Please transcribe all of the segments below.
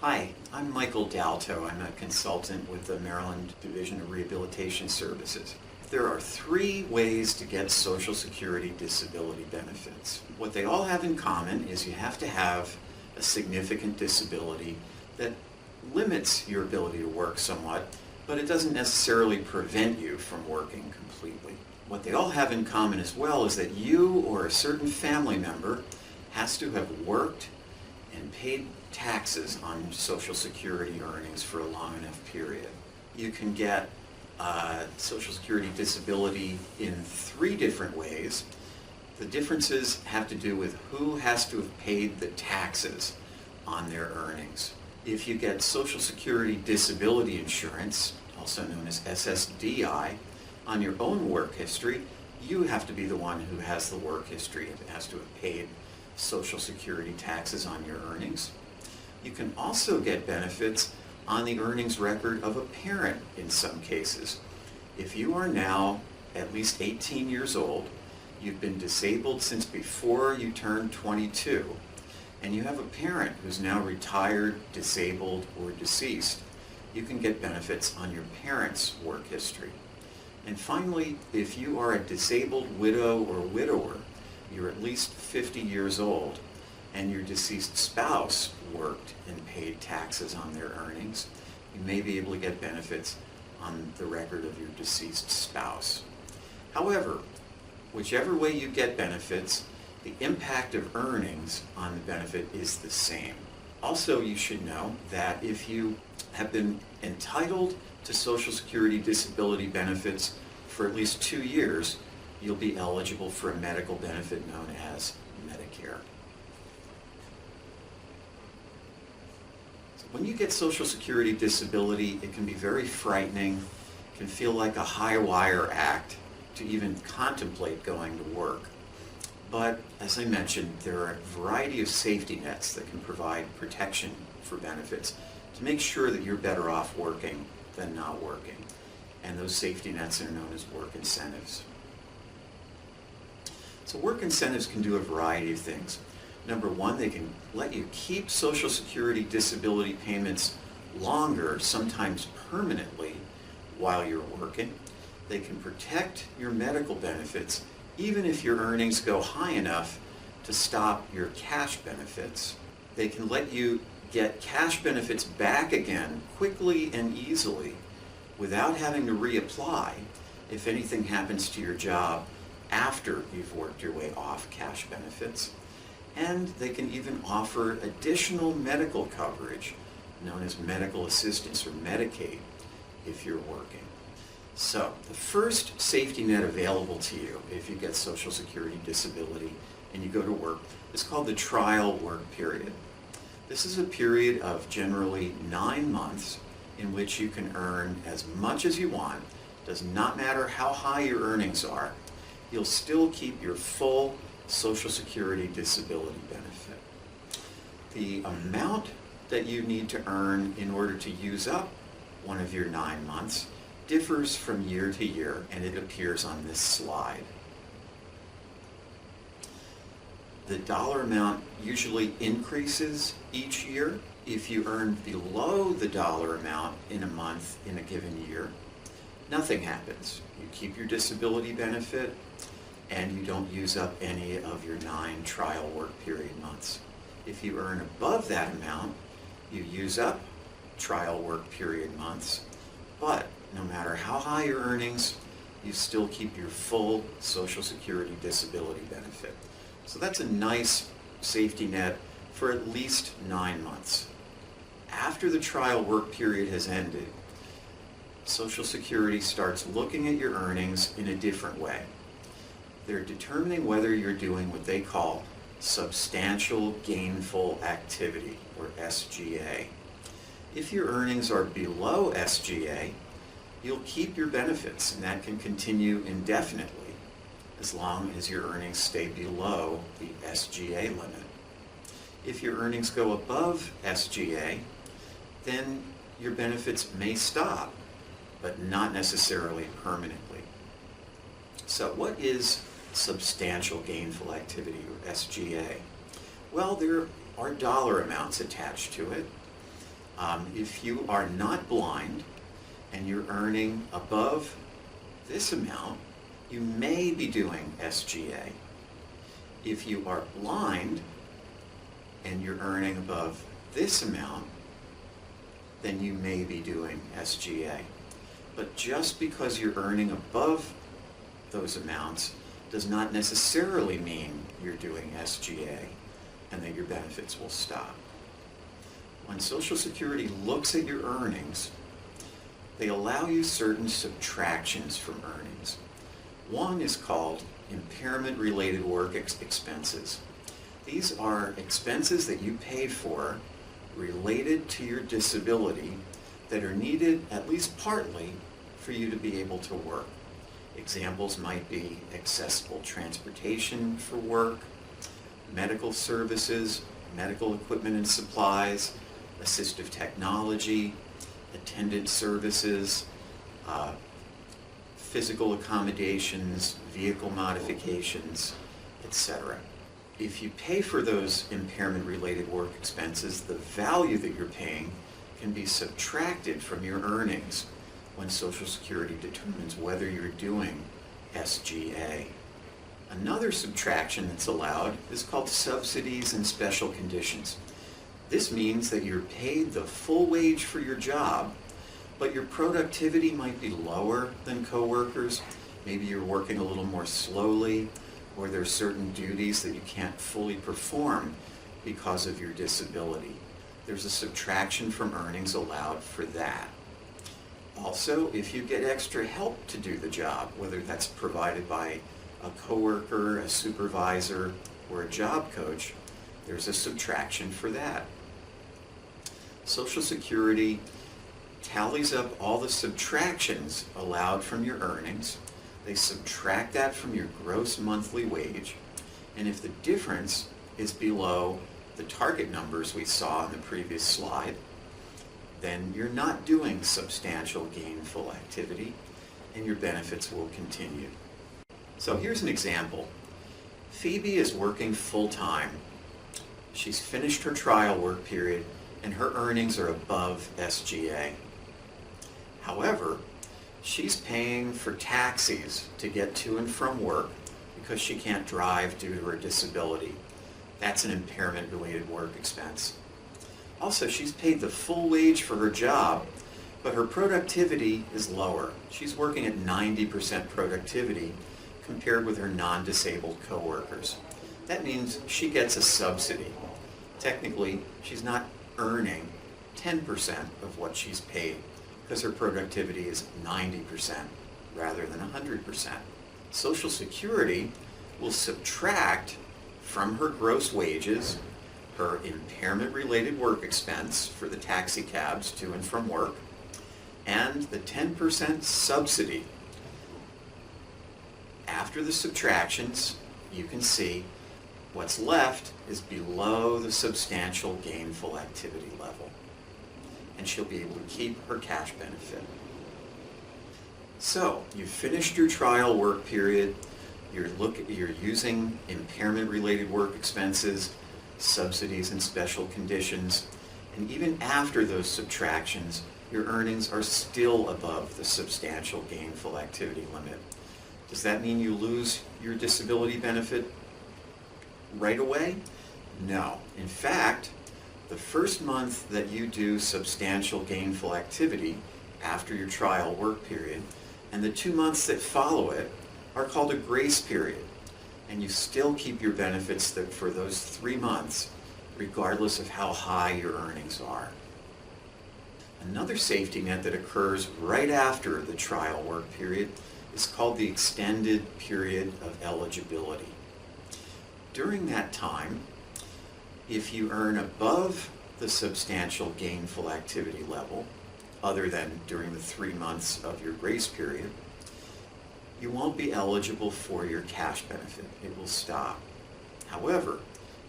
Hi, I'm Michael Dalto. I'm a consultant with the Maryland Division of Rehabilitation Services. There are three ways to get Social Security disability benefits. What they all have in common is you have to have a significant disability that limits your ability to work somewhat, but it doesn't necessarily prevent you from working completely. What they all have in common as well is that you or a certain family member has to have worked and paid taxes on Social Security earnings for a long enough period. You can get Social Security disability in three different ways. The differences have to do with who has to have paid the taxes on their earnings. If you get Social Security disability insurance, also known as SSDI, on your own work history, you have to be the one who has the work history and has to have paid Social Security taxes on your earnings. You can also get benefits on the earnings record of a parent in some cases. If you are now at least 18 years old, you've been disabled since before you turned 22, and you have a parent who's now retired, disabled, or deceased, you can get benefits on your parent's work history. And finally, if you are a disabled widow or widower, you're at least 50 years old, and your deceased spouse worked and paid taxes on their earnings, you may be able to get benefits on the record of your deceased spouse. However, whichever way you get benefits, the impact of earnings on the benefit is the same. Also, you should know that if you have been entitled to Social Security disability benefits for at least 2 years, you'll be eligible for a medical benefit known as Medicare. So when you get Social Security disability, it can be very frightening. It can feel like a high wire act to even contemplate going to work. But as I mentioned, there are a variety of safety nets that can provide protection for benefits to make sure that you're better off working than not working. And those safety nets are known as work incentives. So work incentives can do a variety of things. Number one, they can let you keep Social Security disability payments longer, sometimes permanently, while you're working. They can protect your medical benefits even if your earnings go high enough to stop your cash benefits. They can let you get cash benefits back again quickly and easily without having to reapply if anything happens to your job after you've worked your way off cash benefits. And they can even offer additional medical coverage known as medical assistance or Medicaid if you're working. So the first safety net available to you if you get Social Security disability and you go to work is called the trial work period. This is a period of generally 9 months in which you can earn as much as you want. Does not matter how high your earnings are. You'll still keep your full Social Security disability benefit. The amount that you need to earn in order to use up one of your 9 months differs from year to year, and it appears on this slide. The dollar amount usually increases each year. If you earn below the dollar amount in a month in a given year, nothing happens. You keep your disability benefit and you don't use up any of your 9 trial work period months. If you earn above that amount, you use up trial work period months, but no matter how high your earnings, you still keep your full Social Security disability benefit. So that's a nice safety net for at least 9 months. After the trial work period has ended, Social Security starts looking at your earnings in a different way. They're determining whether you're doing what they call substantial gainful activity, or SGA. If your earnings are below SGA, you'll keep your benefits, and that can continue indefinitely as long as your earnings stay below the SGA limit. If your earnings go above SGA, then your benefits may stop, but not necessarily permanently. So what is substantial gainful activity, or SGA? Well, there are dollar amounts attached to it. If you are not blind and you're earning above this amount, you may be doing SGA. If you are blind and you're earning above this amount, then you may be doing SGA. But just because you're earning above those amounts does not necessarily mean you're doing SGA and that your benefits will stop. When Social Security looks at your earnings, they allow you certain subtractions from earnings. One is called impairment-related work expenses. These are expenses that you paid for related to your disability that are needed, at least partly, for you to be able to work. Examples might be accessible transportation for work, medical services, medical equipment and supplies, assistive technology, attendant services, physical accommodations, vehicle modifications, etc. If you pay for those impairment-related work expenses, the value that you're paying can be subtracted from your earnings when Social Security determines whether you're doing SGA. Another subtraction that's allowed is called subsidies and special conditions. This means that you're paid the full wage for your job, but your productivity might be lower than coworkers. Maybe you're working a little more slowly, or there's certain duties that you can't fully perform because of your disability. There's a subtraction from earnings allowed for that. Also, if you get extra help to do the job, whether that's provided by a coworker, a supervisor, or a job coach, there's a subtraction for that. Social Security tallies up all the subtractions allowed from your earnings. They subtract that from your gross monthly wage, and if the difference is below the target numbers we saw in the previous slide, then you're not doing substantial gainful activity and your benefits will continue. So here's an example. Phoebe is working full-time. She's finished her trial work period and her earnings are above SGA. However, she's paying for taxis to get to and from work because she can't drive due to her disability. That's an impairment-related work expense. Also, she's paid the full wage for her job, but her productivity is lower. She's working at 90% productivity compared with her non-disabled coworkers. That means she gets a subsidy. Technically, she's not earning 10% of what she's paid because her productivity is 90% rather than 100%. Social Security will subtract from her gross wages her impairment-related work expense for the taxi cabs to and from work, and the 10% subsidy. After the subtractions, you can see what's left is below the substantial gainful activity level, and she'll be able to keep her cash benefit. So, you've finished your trial work period, you're using impairment-related work expenses, subsidies and special conditions, and even after those subtractions, your earnings are still above the substantial gainful activity limit. Does that mean you lose your disability benefit right away? No. In fact, the first month that you do substantial gainful activity after your trial work period, and the 2 months that follow it are called a grace period. And you still keep your benefits for those 3 months, regardless of how high your earnings are. Another safety net that occurs right after the trial work period is called the extended period of eligibility. During that time, if you earn above the substantial gainful activity level, other than during the 3 months of your grace period, you won't be eligible for your cash benefit. It will stop. However,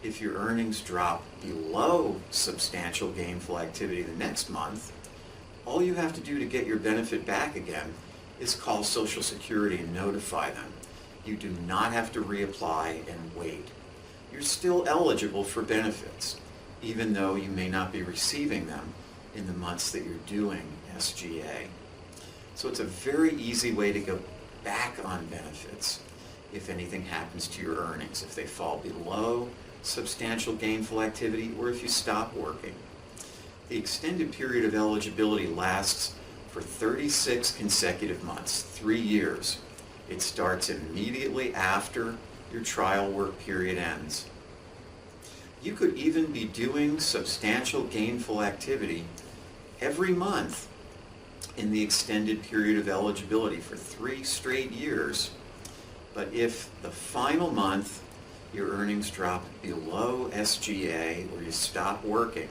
if your earnings drop below substantial gainful activity the next month, all you have to do to get your benefit back again is call Social Security and notify them. You do not have to reapply and wait. You're still eligible for benefits, even though you may not be receiving them in the months that you're doing SGA. So it's a very easy way to go back on benefits if anything happens to your earnings, if they fall below substantial gainful activity, or if you stop working. The extended period of eligibility lasts for 36 consecutive months, 3 years. It starts immediately after your trial work period ends. You could even be doing substantial gainful activity every month in the extended period of eligibility for 3 straight years. But if the final month your earnings drop below SGA or you stop working,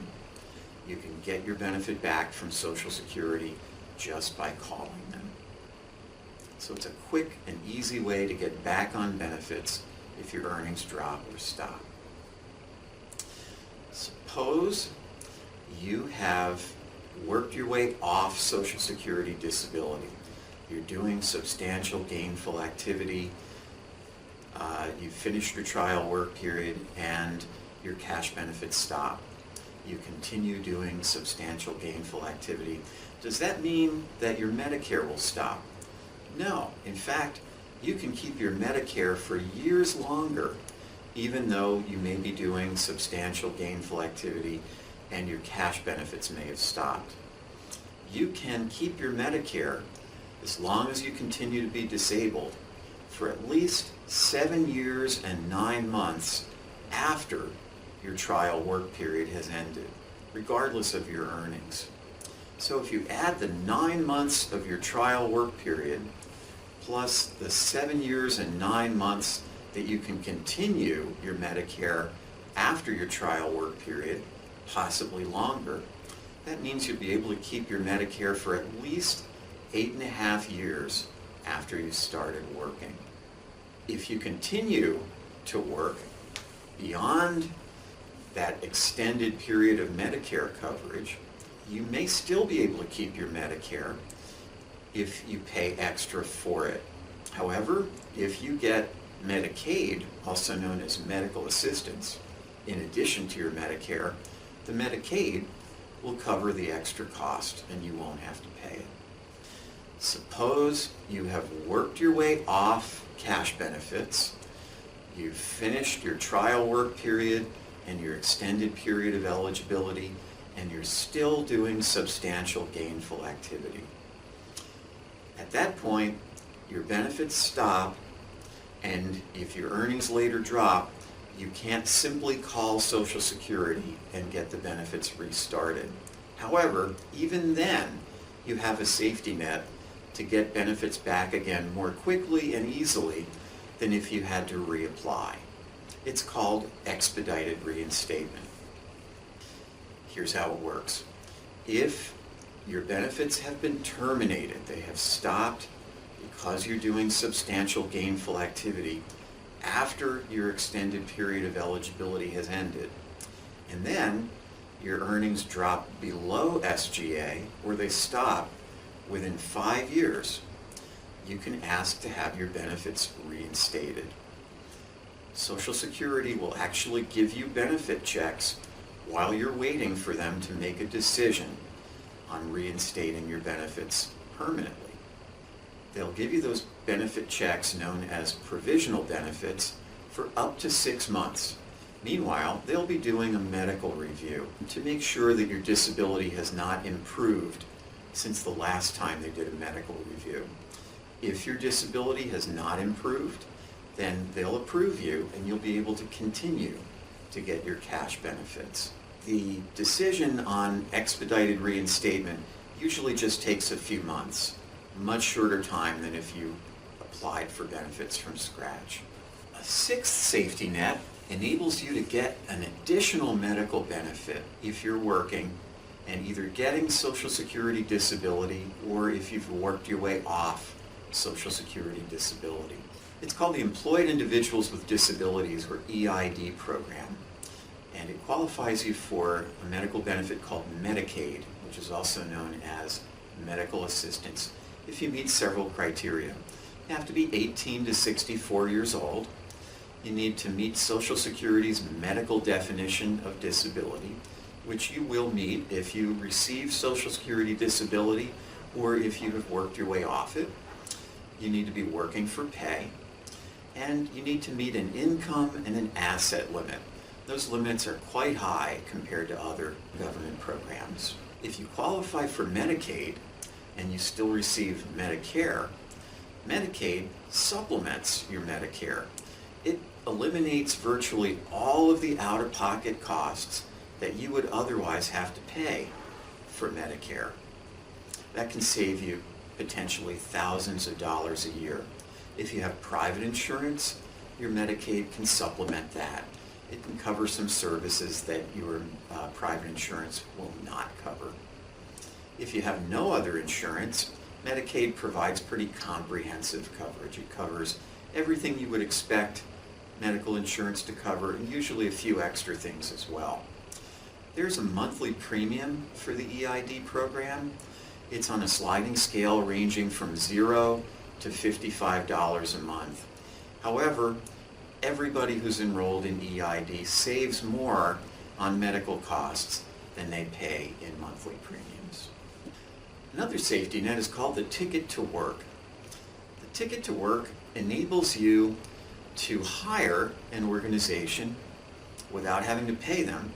you can get your benefit back from Social Security just by calling them. So it's a quick and easy way to get back on benefits if your earnings drop or stop. Suppose you have worked your way off Social Security disability. You're doing substantial gainful activity. You've finished your trial work period and your cash benefits stop. You continue doing substantial gainful activity. Does that mean that your Medicare will stop? No. In fact, you can keep your Medicare for years longer, even though you may be doing substantial gainful activity and your cash benefits may have stopped. You can keep your Medicare as long as you continue to be disabled for at least 7 years and 9 months after your trial work period has ended, regardless of your earnings. So if you add the 9 months of your trial work period plus the 7 years and 9 months that you can continue your Medicare after your trial work period, possibly longer, that means you'll be able to keep your Medicare for at least 8.5 years after you started working. If you continue to work beyond that extended period of Medicare coverage, you may still be able to keep your Medicare if you pay extra for it. However, if you get Medicaid, also known as medical assistance, in addition to your Medicare, the Medicaid will cover the extra cost and you won't have to pay it. Suppose you have worked your way off cash benefits, you've finished your trial work period and your extended period of eligibility, and you're still doing substantial gainful activity. At that point, your benefits stop, and if your earnings later drop, you can't simply call Social Security and get the benefits restarted. However, even then, you have a safety net to get benefits back again more quickly and easily than if you had to reapply. It's called expedited reinstatement. Here's how it works. If your benefits have been terminated, they have stopped because you're doing substantial gainful activity after your extended period of eligibility has ended, and then your earnings drop below SGA or they stop within 5 years, you can ask to have your benefits reinstated. Social Security will actually give you benefit checks while you're waiting for them to make a decision on reinstating your benefits permanently. They'll give you those benefit checks known as provisional benefits for up to 6 months. Meanwhile, they'll be doing a medical review to make sure that your disability has not improved since the last time they did a medical review. If your disability has not improved, then they'll approve you and you'll be able to continue to get your cash benefits. The decision on expedited reinstatement usually just takes a few months, much shorter time than if you applied for benefits from scratch. A sixth safety net enables you to get an additional medical benefit if you're working and either getting Social Security disability or if you've worked your way off Social Security disability. It's called the Employed Individuals with Disabilities, or EID program, and it qualifies you for a medical benefit called Medicaid, which is also known as medical assistance, if you meet several criteria. You have to be 18 to 64 years old. You need to meet Social Security's medical definition of disability. which you will meet if you receive Social Security disability or if you have worked your way off it. You need to be working for pay, and you need to meet an income and an asset limit. Those limits are quite high compared to other government programs. If you qualify for Medicaid and you still receive Medicare, Medicaid supplements your Medicare. It eliminates virtually all of the out-of-pocket costs that you would otherwise have to pay for Medicare. That can save you potentially thousands of dollars a year. If you have private insurance, your Medicaid can supplement that. It can cover some services that your private insurance will not cover. If you have no other insurance, Medicaid provides pretty comprehensive coverage. It covers everything you would expect medical insurance to cover, and usually a few extra things as well. There's a monthly premium for the EID program. It's on a sliding scale ranging from $0 to $55 a month. However, everybody who's enrolled in EID saves more on medical costs than they pay in monthly premiums. Another safety net is called the Ticket to Work. The Ticket to Work enables you to hire an organization without having to pay them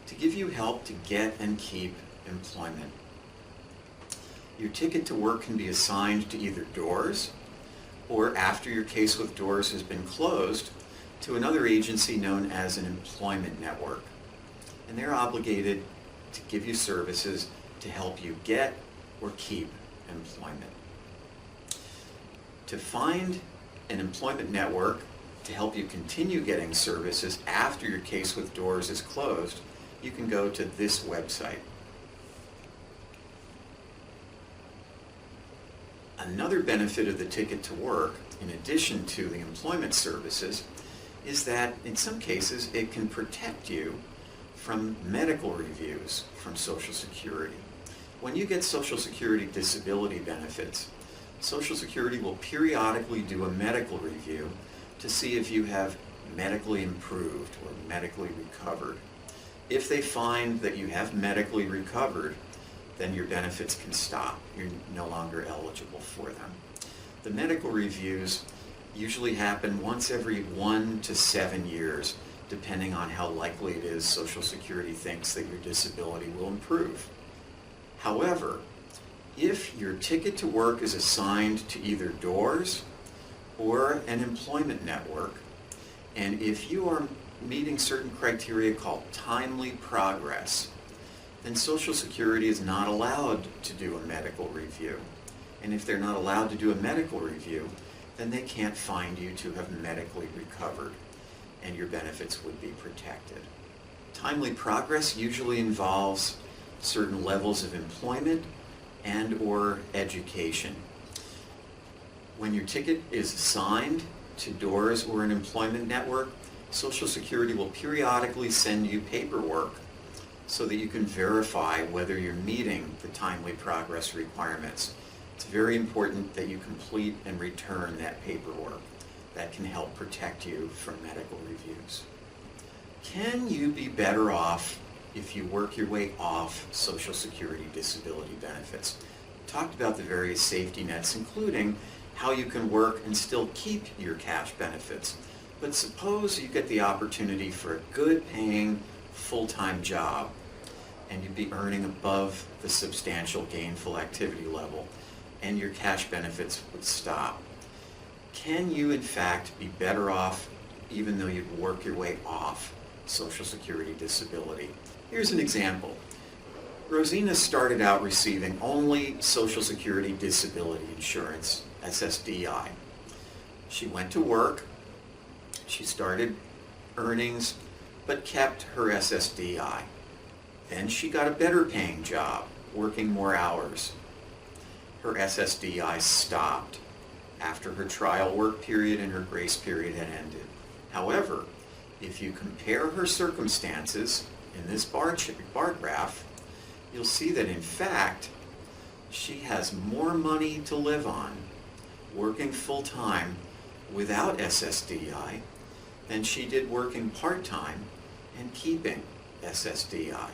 to give you help to get and keep employment. Your Ticket to Work can be assigned to either DOORS or, after your case with DOORS has been closed, to another agency known as an employment network. And they're obligated to give you services to help you get or keep employment. To find an employment network to help you continue getting services after your case with DOORS is closed, you can go to this website. Another benefit of the Ticket to Work, in addition to the employment services, is that in some cases it can protect you from medical reviews from Social Security. When you get Social Security disability benefits, Social Security will periodically do a medical review to see if you have medically improved or medically recovered. If they find that you have medically recovered, then your benefits can stop. You're no longer eligible for them. The medical reviews usually happen once every 1 to 7 years, depending on how likely it is Social Security thinks that your disability will improve. However, if your Ticket to Work is assigned to either DOORS or an employment network, and if you are meeting certain criteria called timely progress, then Social Security is not allowed to do a medical review. And if they're not allowed to do a medical review, then they can't find you to have medically recovered, and your benefits would be protected. Timely progress usually involves certain levels of employment and or education. When your ticket is assigned to DOORS or an employment network, Social Security will periodically send you paperwork so that you can verify whether you're meeting the timely progress requirements. It's very important that you complete and return that paperwork. That can help protect you from medical reviews. Can you be better off if you work your way off Social Security disability benefits? We talked about the various safety nets, including how you can work and still keep your cash benefits. But suppose you get the opportunity for a good paying full-time job and you'd be earning above the substantial gainful activity level and your cash benefits would stop. Can you in fact be better off even though you'd work your way off Social Security disability? Here's an example. Rosina started out receiving only Social Security disability insurance, SSDI. She went to work, she started earnings, but kept her SSDI. Then she got a better paying job, working more hours. Her SSDI stopped after her trial work period and her grace period had ended. However, if you compare her circumstances in this bar graph, you'll see that in fact, she has more money to live on working full-time without SSDI than she did working part-time and keeping SSDI.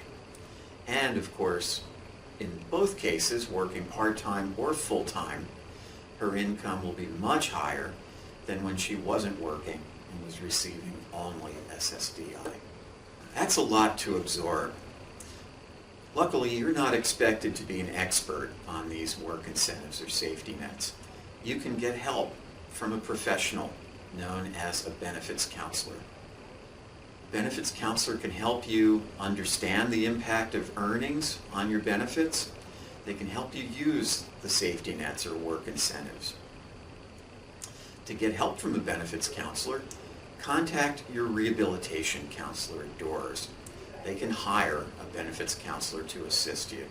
And of course, in both cases, working part-time or full-time, her income will be much higher than when she wasn't working and was receiving only SSDI. That's a lot to absorb. Luckily, you're not expected to be an expert on these work incentives or safety nets. You can get help from a professional known as a benefits counselor. A benefits counselor can help you understand the impact of earnings on your benefits. They can help you use the safety nets or work incentives. To get help from a benefits counselor, contact your rehabilitation counselor at DOORS. They can hire a benefits counselor to assist you.